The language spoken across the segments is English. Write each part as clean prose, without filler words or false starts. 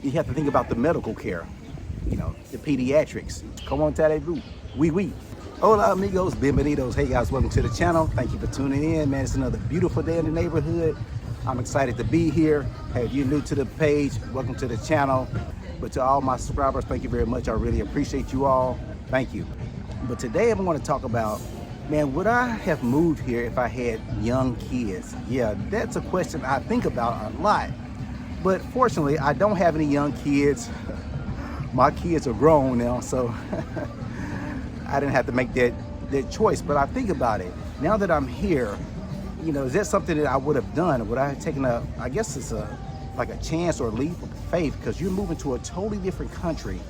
You have to think about the medical care, the pediatrics. Come on, talez-vous? Oui. Hola, amigos, bienvenidos. Hey guys, welcome to the channel. Thank you for tuning in, man. It's another beautiful day in the neighborhood. I'm excited to be here. Hey, if you're new to the page, welcome to the channel. But to all my subscribers, thank you very much. I really appreciate you all. Thank you. But today I'm going to talk about, man, would I have moved here if I had young kids? Yeah, that's a question I think about a lot. But fortunately, I don't have any young kids. My kids are grown now, so I didn't have to make that choice. But I think about it. Now that I'm here, is that something that I would have done? Would I have taken I guess it's like a chance or a leap of faith, because you're moving to a totally different country,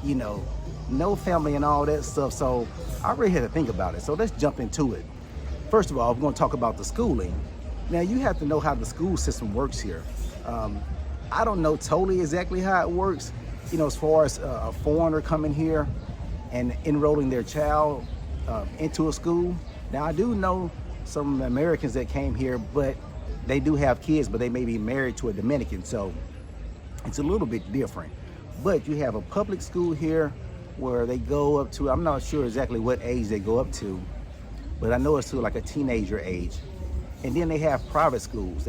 no family and all that stuff. So I really had to think about it. So let's jump into it. First of all, we're going to talk about the schooling. Now, you have to know how the school system works here. I don't know totally exactly how it works, as far as a foreigner coming here and enrolling their child into a school. Now, I do know some Americans that came here, but they do have kids, but they may be married to a Dominican, so it's a little bit different. But you have a public school here where they go up to, I'm not sure exactly what age they go up to, but I know it's to like a teenager age. And then they have private schools.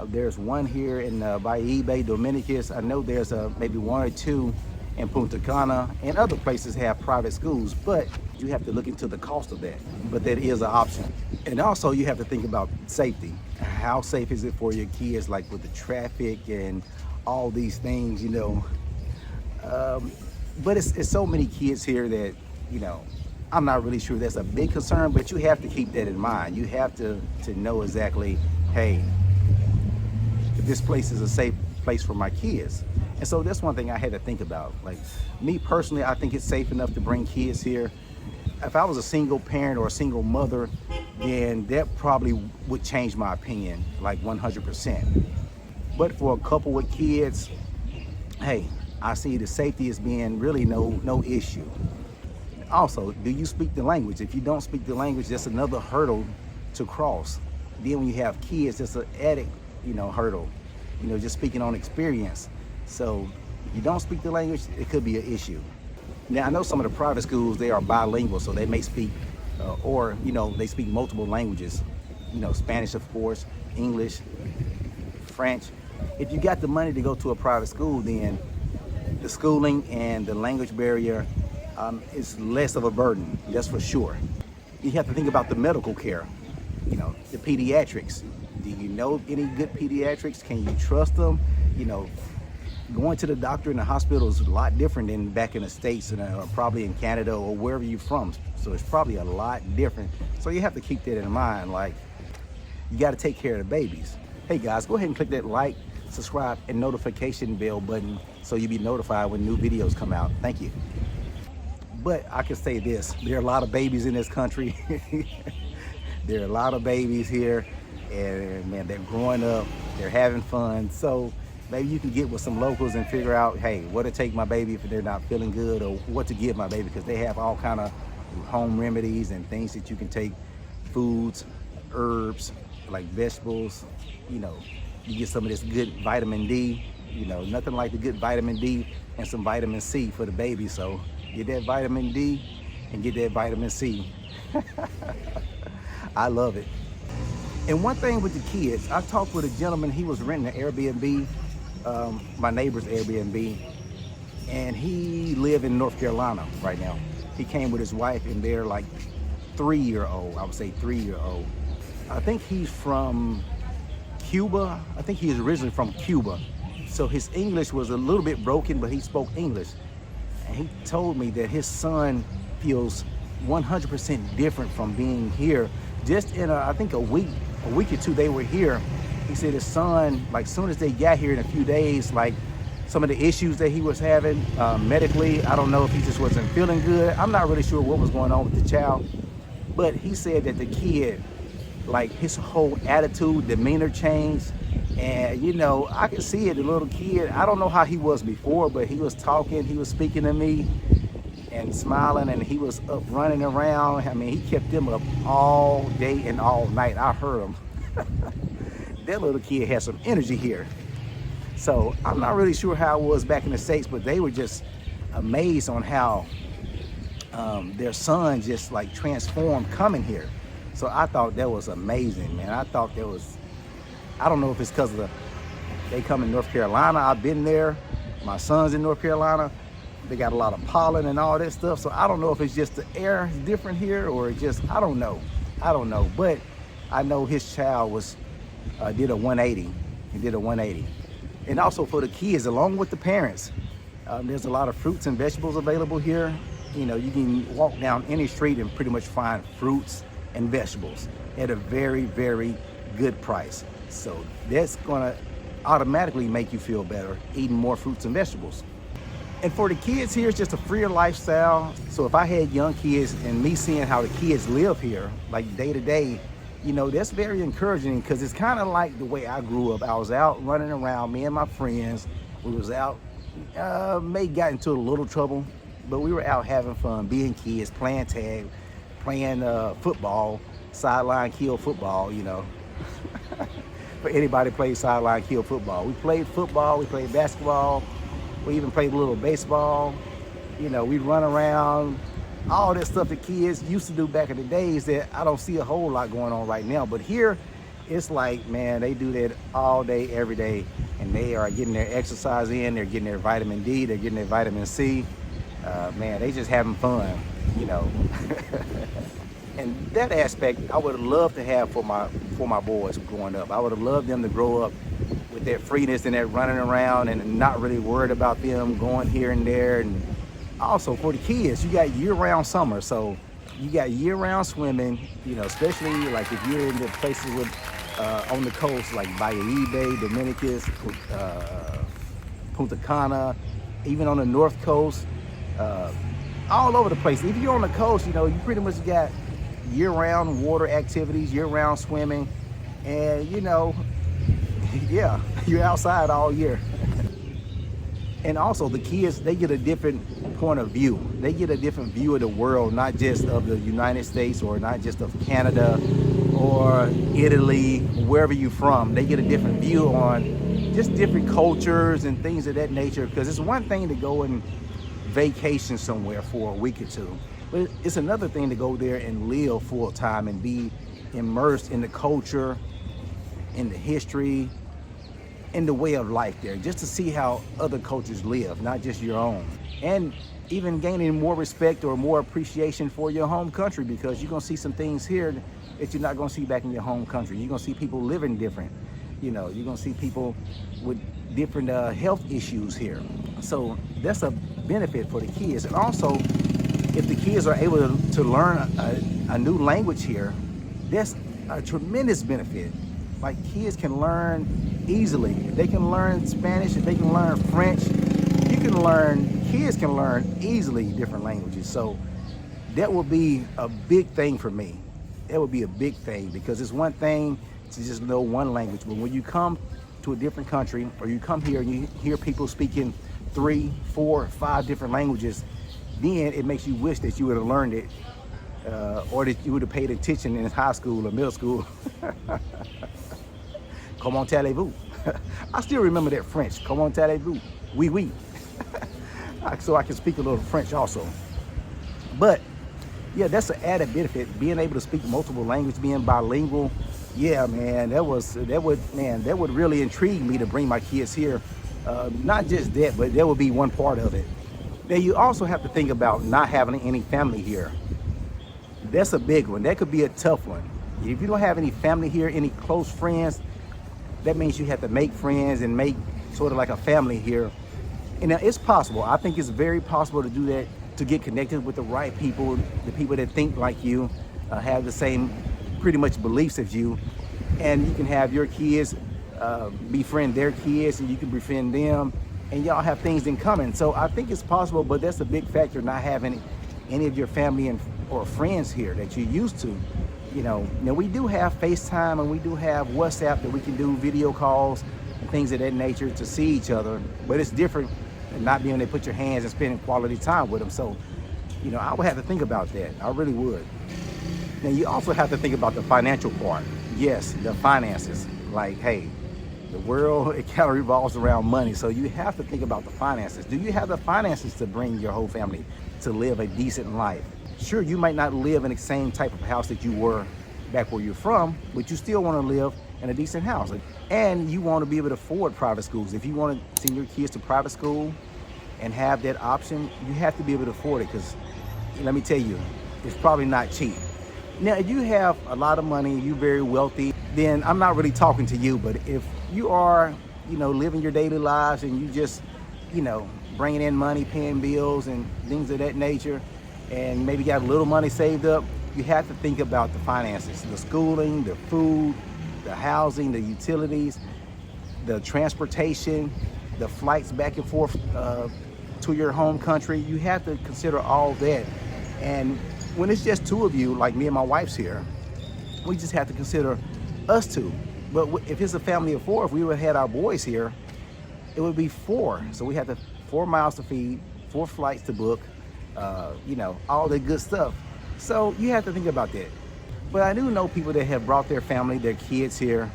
There's one here in Bayahibe, Dominicus. I know there's maybe one or two in Punta Cana, and other places have private schools, but you have to look into the cost of that. But that is an option. And also you have to think about safety. How safe is it for your kids, like with the traffic and all these things, but it's so many kids here that, I'm not really sure that's a big concern, but you have to keep that in mind. You have to know exactly, hey, if this place is a safe place for my kids. And so that's one thing I had to think about. Like me personally, I think it's safe enough to bring kids here. If I was a single parent or a single mother, then that probably would change my opinion, like 100%. But for a couple with kids, hey, I see the safety as being really no issue. Also, do you speak the language? If you don't speak the language, that's another hurdle to cross. Then when you have kids, that's an added, hurdle, just speaking on experience. So if you don't speak the language, it could be an issue. Now, I know some of the private schools, they are bilingual, so they may speak, or they speak multiple languages, Spanish, of course, English, French. If you got the money to go to a private school, then the schooling and the language barrier is less of a burden, that's for sure. You have to think about the medical care, the pediatrics. Do you know any good pediatrics? Can you trust them? Going to the doctor in the hospital is a lot different than back in the States and probably in Canada or wherever you're from. So it's probably a lot different. So you have to keep that in mind. Like, you got to take care of the babies. Hey guys, go ahead and click that like, subscribe, and notification bell button so you'll be notified when new videos come out. Thank you. But I can say this, there are a lot of babies in this country. There are a lot of babies here, and man, they're growing up, they're having fun. So maybe you can get with some locals and figure out, hey, what to take my baby if they're not feeling good, or what to give my baby, because they have all kind of home remedies and things that you can take, foods, herbs, like vegetables. You get some of this good vitamin D, nothing like the good vitamin D and some vitamin C for the baby. So get that vitamin D and get that vitamin C. I love it. And one thing with the kids, I talked with a gentleman, he was renting an Airbnb, my neighbor's Airbnb, and he live in North Carolina right now. He came with his wife, and they're like 3-year-old, I would say 3-year-old. I think he's from Cuba. I think he is originally from Cuba. So his English was a little bit broken, but he spoke English. And he told me that his son feels 100% different from being here. Just in I think a week or two they were here, he said his son, like soon as they got here in a few days, like some of the issues that he was having medically, I don't know if he just wasn't feeling good. I'm not really sure what was going on with the child, but he said that the kid, like his whole attitude, demeanor changed. And I could see it, the little kid, I don't know how he was before, but he was talking, he was speaking to me and smiling, and he was up running around. I mean, he kept them up all day and all night. I heard him. That little kid has some energy here. So I'm not really sure how it was back in the States, but they were just amazed on how their son just like transformed coming here. So I thought that was amazing, man. I thought that was, I don't know if it's because of they come in North Carolina. I've been there. My son's in North Carolina. They got a lot of pollen and all that stuff. So I don't know if it's just the air is different here or just, I don't know. But I know his child did a 180. He did a 180. And also for the kids, along with the parents, there's a lot of fruits and vegetables available here. You know, you can walk down any street and pretty much find fruits and vegetables at a very, very good price. So that's gonna automatically make you feel better eating more fruits and vegetables. And for the kids here, it's just a freer lifestyle. So if I had young kids and me seeing how the kids live here, like day to day, you know, that's very encouraging because it's kind of like the way I grew up. I was out running around, me and my friends. We was out, may got into a little trouble, but we were out having fun, being kids, playing tag, playing football, sideline kill football, you know. For anybody plays sideline kill football. We played football, we played basketball, we even played a little baseball. You know, we'd run around, all that stuff the kids used to do back in the days that I don't see a whole lot going on right now. But here, it's like, man, they do that all day, every day, and they are getting their exercise in, they're getting their vitamin D, they're getting their vitamin C. Man, they just having fun, you know. And that aspect, I would have loved to have for my boys growing up. I would have loved them to grow up with that freeness and that running around and not really worried about them going here and there. And also for the kids, you got year-round summer, so you got year-round swimming, you know, especially like if you're in the places with on the coast like Bayahíbe, Dominicus, Punta Cana, even on the north coast, all over the place. If you're on the coast, you know, you pretty much got year-round water activities, year-round swimming, and you know, yeah, you're outside all year. And also the kids, they get a different point of view. They get a different view of the world, not just of the United States or not just of Canada or Italy, wherever you're from. They get a different view on just different cultures and things of that nature, because it's one thing to go and vacation somewhere for a week or two, but it's another thing to go there and live full time and be immersed in the culture, in the history, in the way of life there, just to see how other cultures live, not just your own. And even gaining more respect or more appreciation for your home country, because you're gonna see some things here that you're not gonna see back in your home country. You're gonna see people living different. You know, you're gonna see people with different health issues here. So that's a benefit for the kids. And also, if the kids are able to learn a new language here, that's a tremendous benefit. Like kids can learn easily. If they can learn Spanish, if they can learn French, kids can learn easily different languages. So that would be a big thing for me. That would be a big thing, because it's one thing to just know one language, but when you come to a different country or you come here and you hear people speaking 3, 4, 5 different languages, then it makes you wish that you would have learned it or that you would have paid attention in high school or middle school. Comment allez-vous? I still remember that French. Comment allez-vous? Oui, oui. So I can speak a little French also. But yeah, that's an added benefit, being able to speak multiple languages, being bilingual. Yeah, man, that would really intrigue me to bring my kids here. Not just that, but that would be one part of it. Now you also have to think about not having any family here. That's a big one. That could be a tough one. If you don't have any family here, any close friends, that means you have to make friends and make sort of like a family here. And it's possible. I think it's very possible to do that, to get connected with the right people, the people that think like you, have the same pretty much beliefs as you, and you can have your kids befriend their kids, and you can befriend them, and y'all have things in common. So I think it's possible, but that's a big factor, not having any of your family or friends here that you're used to. You know, now we do have FaceTime and we do have WhatsApp that we can do video calls and things of that nature to see each other, but it's different than not being able to put your hands and spending quality time with them. So, you know, I would have to think about that. I really would. Now you also have to think about the financial part. Yes, the finances. Like, hey, The world, it kind of revolves around money. So you have to think about the finances. Do you have the finances to bring your whole family to live a decent life? Sure, you might not live in the same type of house that you were back where you're from, but you still want to live in a decent house. And you want to be able to afford private schools. If you want to send your kids to private school and have that option, you have to be able to afford it, because let me tell you, it's probably not cheap. Now, if you have a lot of money, you're very wealthy, then I'm not really talking to you. But if you are, living your daily lives and you just, bringing in money, paying bills and things of that nature, and maybe got a little money saved up, you have to think about the finances, the schooling, the food, the housing, the utilities, the transportation, the flights back and forth to your home country. You have to consider all that. And when it's just two of you, like me and my wife's here, we just have to consider us two. But if it's a family of four, if we would have had our boys here, it would be four. So we have 4 miles to feed, 4 flights to book, all the good stuff. So you have to think about that. But I do know people that have brought their family, their kids here,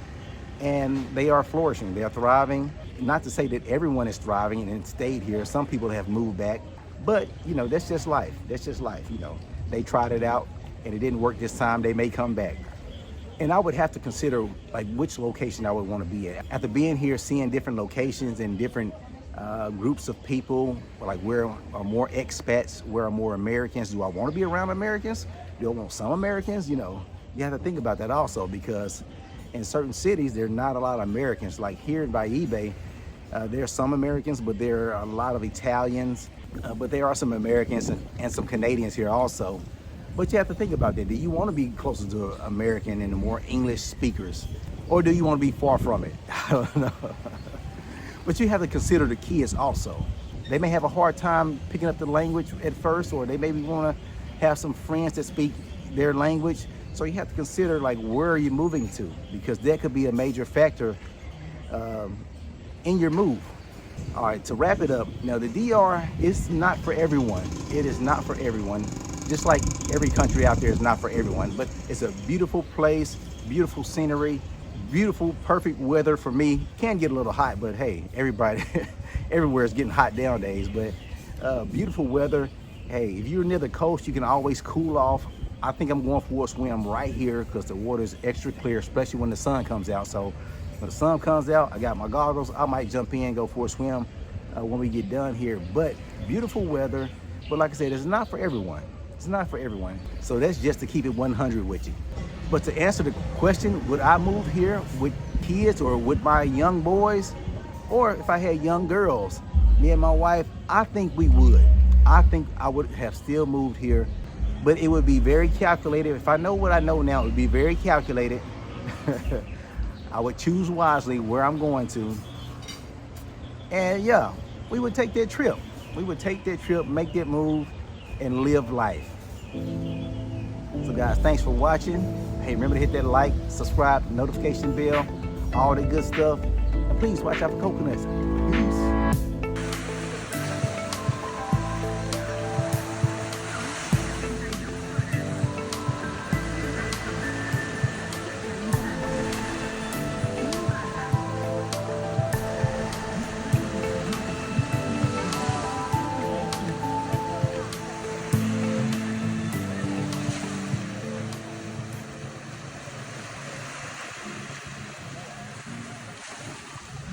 and they are flourishing, they are thriving. Not to say that everyone is thriving and stayed here. Some people have moved back, but that's just life. That's just life. They tried it out and it didn't work this time. They may come back. And I would have to consider like which location I would want to be at. After being here, seeing different locations and different groups of people, like where are more expats, where are more Americans? Do I want to be around Americans? Do I want some Americans? You have to think about that also, because in certain cities, there are not a lot of Americans. Like here by eBay, there are some Americans, but there are a lot of Italians, but there are some Americans and some Canadians here also. But you have to think about that. Do you want to be closer to American and the more English speakers? Or do you want to be far from it? I don't know. But you have to consider the kids also. They may have a hard time picking up the language at first, or they maybe want to have some friends that speak their language. So you have to consider like, where are you moving to? Because that could be a major factor in your move. All right, to wrap it up, now the DR is not for everyone. It is not for everyone. Just like every country out there is not for everyone, but it's a beautiful place, beautiful scenery, beautiful, perfect weather for me. Can get a little hot, but hey, everybody, everywhere is getting hot nowadays, but beautiful weather. Hey, if you're near the coast, you can always cool off. I think I'm going for a swim right here because the water is extra clear, especially when the sun comes out. So when the sun comes out, I got my goggles. I might jump in, go for a swim when we get done here. But beautiful weather. But like I said, it's not for everyone. It's not for everyone. So that's just to keep it 100 with you. But to answer the question, would I move here with kids or with my young boys? Or if I had young girls, me and my wife, I think we would. I think I would have still moved here, but it would be very calculated. If I know what I know now, it would be very calculated. I would choose wisely where I'm going to. And yeah, we would take that trip. We would take that trip, make that move, and live life. So guys, thanks for watching. Hey, remember to hit that like, subscribe, notification bell, all the good stuff. And please watch out for coconuts.